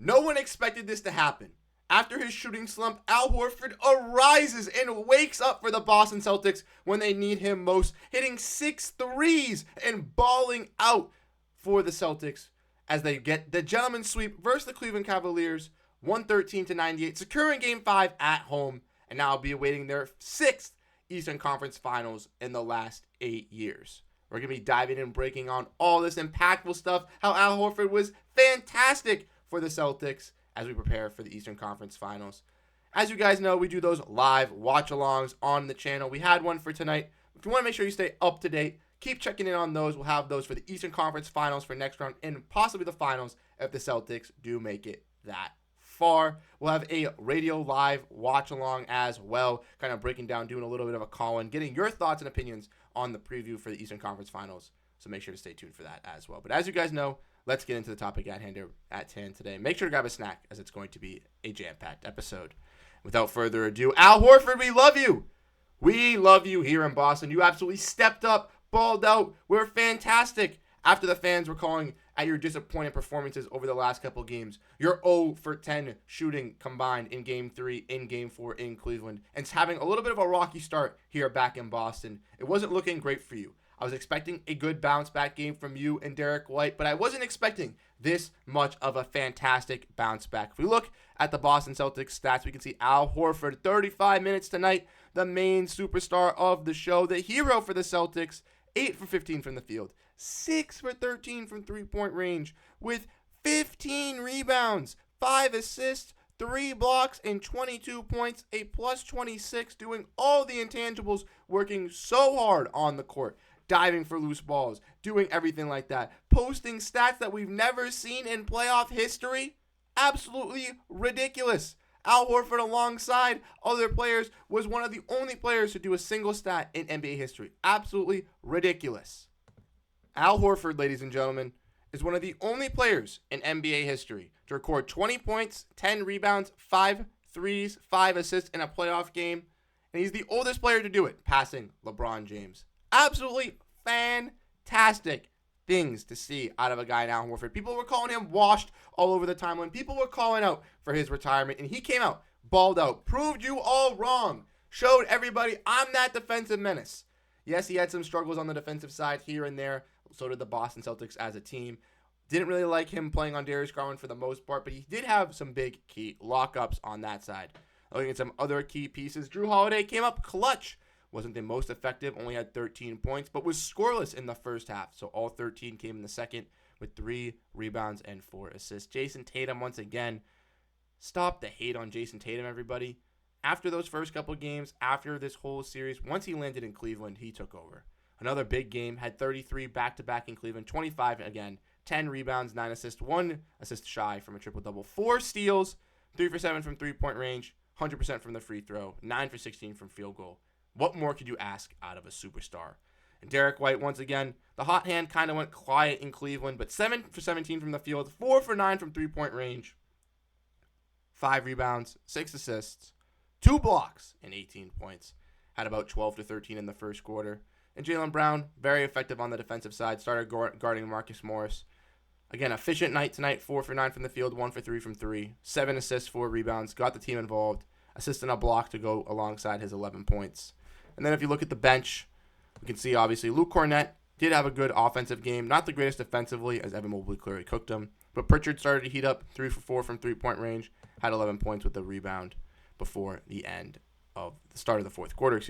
No one expected this to happen. After his shooting slump, Al Horford arises and wakes up for the Boston Celtics when they need him most, hitting 6 threes and balling out for the Celtics as they get the gentleman's sweep versus the Cleveland Cavaliers, 113-98, securing Game 5 at home, and now be awaiting their 6th Eastern Conference Finals in the last 8 years. We're going to be diving in and breaking on all this impactful stuff, how Al Horford was fantastic for the Celtics as we prepare for the Eastern Conference Finals. As you guys know, we do those live watch-alongs on the channel. We had one for tonight. If you want to make sure you stay up to date, keep checking in on those. We'll have those for the Eastern Conference Finals for next round and possibly the Finals if the Celtics do make it that far. We'll have a radio live watch-along as well, kind of breaking down, doing a little bit of a call-in, getting your thoughts and opinions on the preview for the Eastern Conference Finals. So make sure to stay tuned for that as well. But as you guys know, let's get into the topic at hand today. Make sure to grab a snack as it's going to be a jam-packed episode. Without further ado, Al Horford, we love you. We love you here in Boston. You absolutely stepped up, balled out. We're fantastic. After the fans were calling at your disappointing performances over the last couple games, you're 0 for 10 shooting combined in Game 3, in Game 4 in Cleveland, and it's having a little bit of a rocky start here back in Boston. It wasn't looking great for you. I was expecting a good bounce-back game from you and Derrick White, but I wasn't expecting this much of a fantastic bounce-back. If we look at the Boston Celtics stats, we can see Al Horford, 35 minutes tonight, the main superstar of the show, the hero for the Celtics, 8 for 15 from the field, 6 for 13 from three-point range, with 15 rebounds, 5 assists, 3 blocks, and 22 points, a plus 26, doing all the intangibles, working so hard on the court, diving for loose balls, doing everything like that, posting stats that we've never seen in playoff history. Absolutely ridiculous. Al Horford, alongside other players, was one of the only players to do a single stat in NBA history. Absolutely ridiculous. Al Horford, ladies and gentlemen, is one of the only players in NBA history to record 20 points, 10 rebounds, 5 threes, 5 assists in a playoff game. And he's the oldest player to do it, passing LeBron James. Absolutely fantastic things to see out of a guy in Al Horford. People were calling him washed all over the timeline. People were calling out for his retirement, and he came out, balled out, proved you all wrong, showed everybody I'm that defensive menace. Yes, he had some struggles on the defensive side here and there. So did the Boston Celtics as a team. Didn't really like him playing on Darius Garland for the most part, but he did have some big key lockups on that side. Looking at some other key pieces, Jrue Holiday came up clutch. Wasn't the most effective, only had 13 points, but was scoreless in the first half. So all 13 came in the second with 3 rebounds and 4 assists. Jayson Tatum, once again, stop the hate on Jayson Tatum, everybody. After those first couple games, after this whole series, once he landed in Cleveland, he took over. Another big game, had 33 back-to-back in Cleveland, 25 again, 10 rebounds, 9 assists, 1 assist shy from a triple-double, 4 steals, 3 for 7 from three-point range, 100% from the free throw, 9 for 16 from field goal. What more could you ask out of a superstar? And Derrick White, once again, the hot hand kind of went quiet in Cleveland, but 7 for 17 from the field, 4 for 9 from three-point range, 5 rebounds, 6 assists, 2 blocks, and 18 points. Had about 12 to 13 in the first quarter. And Jaylen Brown, very effective on the defensive side, started guarding Marcus Morris. Again, efficient night tonight, 4 for 9 from the field, 1 for 3 from 3, 7 assists, 4 rebounds, got the team involved, assist and a block to go alongside his 11 points. And then if you look at the bench, we can see obviously Luke Kornet did have a good offensive game. Not the greatest defensively, as Evan Mobley clearly cooked him. But Pritchard started to heat up, 3 for 4 from three-point range, had 11 points with a rebound before the start of the fourth quarter,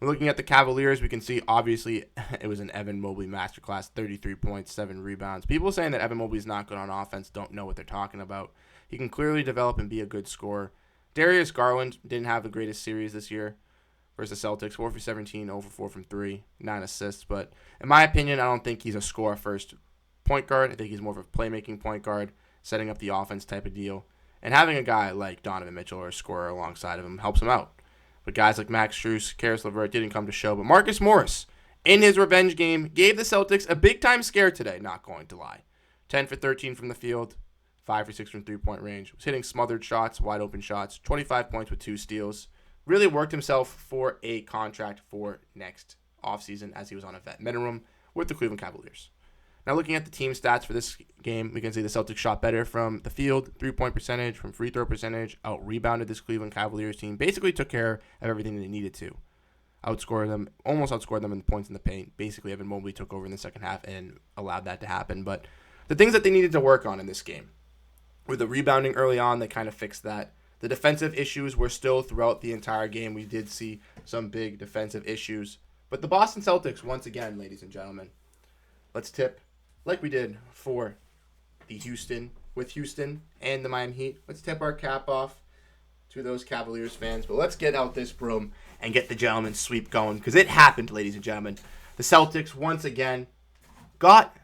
We're looking at the Cavaliers. We can see, obviously, it was an Evan Mobley masterclass, 33 points, 7 rebounds. People saying that Evan Mobley's not good on offense don't know what they're talking about. He can clearly develop and be a good scorer. Darius Garland didn't have the greatest series this year versus the Celtics, 4 for 17, 0 for 4 from 3, 9 assists. But in my opinion, I don't think he's a score-first point guard. I think he's more of a playmaking point guard, setting up the offense type of deal. And having a guy like Donovan Mitchell or a scorer alongside of him helps him out. But guys like Max Strus, Karis LeVert didn't come to show. But Marcus Morris, in his revenge game, gave the Celtics a big-time scare today, not going to lie. 10 for 13 from the field, 5 for 6 from three-point range. Was hitting smothered shots, wide-open shots, 25 points with 2 steals. Really worked himself for a contract for next offseason as he was on a vet minimum with the Cleveland Cavaliers. Now, looking at the team stats for this game, we can see the Celtics shot better from the field, 3-point percentage, from free throw percentage, out-rebounded this Cleveland Cavaliers team, basically took care of everything they needed to. Almost outscored them in the points in the paint. Basically, Evan Mobley took over in the second half and allowed that to happen. But the things that they needed to work on in this game, with the rebounding early on, they kind of fixed that. The defensive issues were still throughout the entire game. We did see some big defensive issues. But the Boston Celtics, once again, ladies and gentlemen, let's tip like we did for the Houston and the Miami Heat. Let's tip our cap off to those Cavaliers fans. But let's get out this broom and get the gentleman's sweep going, because it happened, ladies and gentlemen. The Celtics, once again, got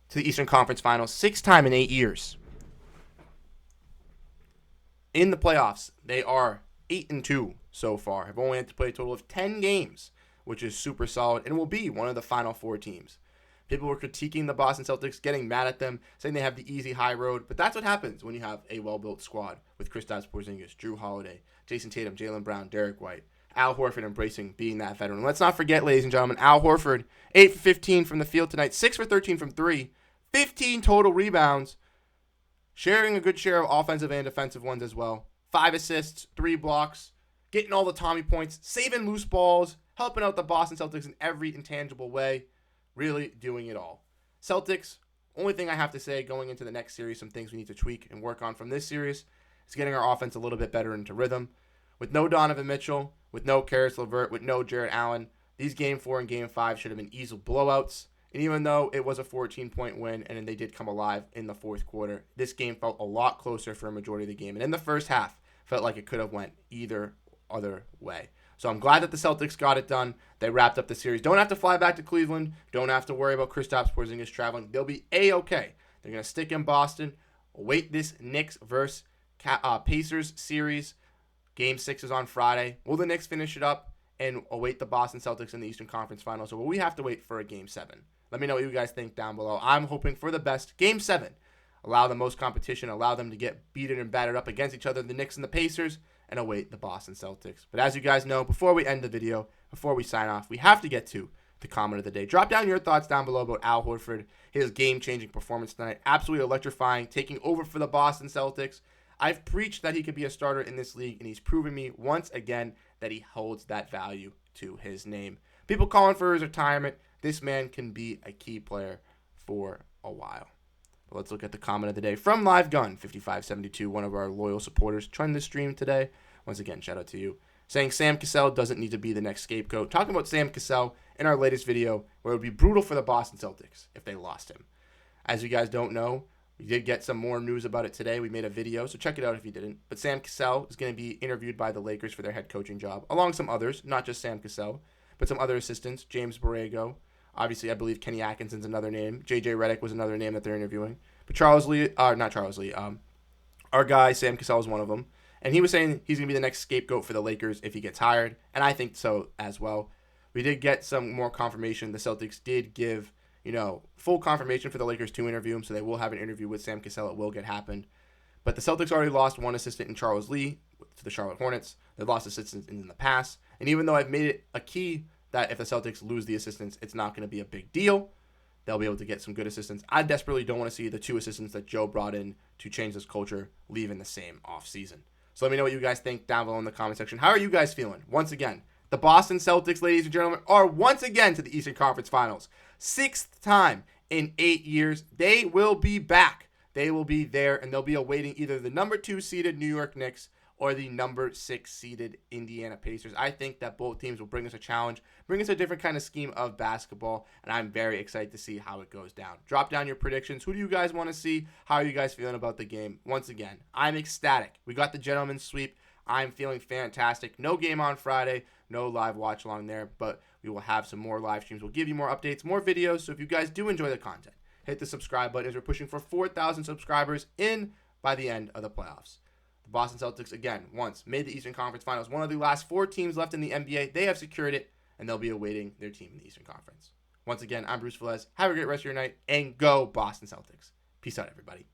to the Eastern Conference Finals 6 times in 8 years. In the playoffs, they are 8-2 so far. Have only had to play a total of 10 games, which is super solid, and will be one of the Final Four teams. People were critiquing the Boston Celtics, getting mad at them, saying they have the easy high road. But that's what happens when you have a well-built squad with Kristaps, Porzingis, Jrue Holiday, Jayson Tatum, Jaylen Brown, Derrick White, Al Horford embracing being that veteran. Let's not forget, ladies and gentlemen, Al Horford, 8 for 15 from the field tonight, 6 for 13 from 3, 15 total rebounds, sharing a good share of offensive and defensive ones as well. 5 assists, 3 blocks, getting all the Tommy points, saving loose balls, helping out the Boston Celtics in every intangible way. Really doing it all. Celtics, only thing I have to say going into the next series, some things we need to tweak and work on from this series, is getting our offense a little bit better into rhythm. With no Donovan Mitchell, with no Karis LeVert, with no Jarrett Allen, these Game 4 and Game 5 should have been easy blowouts. And even though it was a 14-point win and they did come alive in the fourth quarter, this game felt a lot closer for a majority of the game. And in the first half, felt like it could have went either other way. So I'm glad that the Celtics got it done. They wrapped up the series. Don't have to fly back to Cleveland. Don't have to worry about Kristaps Porzingis traveling. They'll be A-okay. They're going to stick in Boston. Await this Knicks versus Pacers series. Game 6 is on Friday. Will the Knicks finish it up and await the Boston Celtics in the Eastern Conference Finals? Or will we have to wait for a Game 7? Let me know what you guys think down below. I'm hoping for the best. Game 7. Allow the most competition. Allow them to get beaten and battered up against each other, the Knicks and the Pacers, and await the Boston Celtics. But as you guys know, before we end the video, before we sign off, we have to get to the comment of the day. Drop down your thoughts down below about Al Horford, his game-changing performance tonight. Absolutely electrifying, taking over for the Boston Celtics. I've preached that he could be a starter in this league, and he's proven me once again that he holds that value to his name. People calling for his retirement. This man can be a key player for a while. But let's look at the comment of the day from Live Gun 5572, one of our loyal supporters, trying to stream today. Once again, shout out to you. Saying Sam Cassell doesn't need to be the next scapegoat. Talking about Sam Cassell in our latest video, where it would be brutal for the Boston Celtics if they lost him. As you guys don't know, we did get some more news about it today. We made a video, so check it out if you didn't. But Sam Cassell is going to be interviewed by the Lakers for their head coaching job, along some others, not just Sam Cassell, but some other assistants. James Borrego. Obviously, I believe Kenny Atkinson's another name. J.J. Redick was another name that they're interviewing. But our guy, Sam Cassell, is one of them. And he was saying he's going to be the next scapegoat for the Lakers if he gets hired. And I think so as well. We did get some more confirmation. The Celtics did give, full confirmation for the Lakers to interview him. So they will have an interview with Sam Cassell. It will get happened. But the Celtics already lost one assistant in Charles Lee to the Charlotte Hornets. They've lost assistants in the past. And even though I've made it a key that if the Celtics lose the assistants, it's not going to be a big deal. They'll be able to get some good assistants. I desperately don't want to see the 2 assistants that Joe brought in to change this culture leave in the same offseason. So let me know what you guys think down below in the comment section. How are you guys feeling? Once again, the Boston Celtics, ladies and gentlemen, are once again to the Eastern Conference Finals. 6th time in 8 years. They will be back. They will be there, and they'll be awaiting either the number 2 seeded New York Knicks or the number 6 seeded Indiana Pacers. I think that both teams will bring us a challenge, bring us a different kind of scheme of basketball, and I'm very excited to see how it goes down. Drop down your predictions. Who do you guys want to see? How are you guys feeling about the game? Once again, I'm ecstatic. We got the gentleman's sweep. I'm feeling fantastic. No game on Friday, no live watch along there, but we will have some more live streams. We'll give you more updates, more videos, so if you guys do enjoy the content, hit the subscribe button as we're pushing for 4,000 subscribers in by the end of the playoffs. The Boston Celtics, again, once made the Eastern Conference Finals. One of the last 4 teams left in the NBA. They have secured it, and they'll be awaiting their team in the Eastern Conference. Once again, I'm Bruce Veliz. Have a great rest of your night, and go Boston Celtics. Peace out, everybody.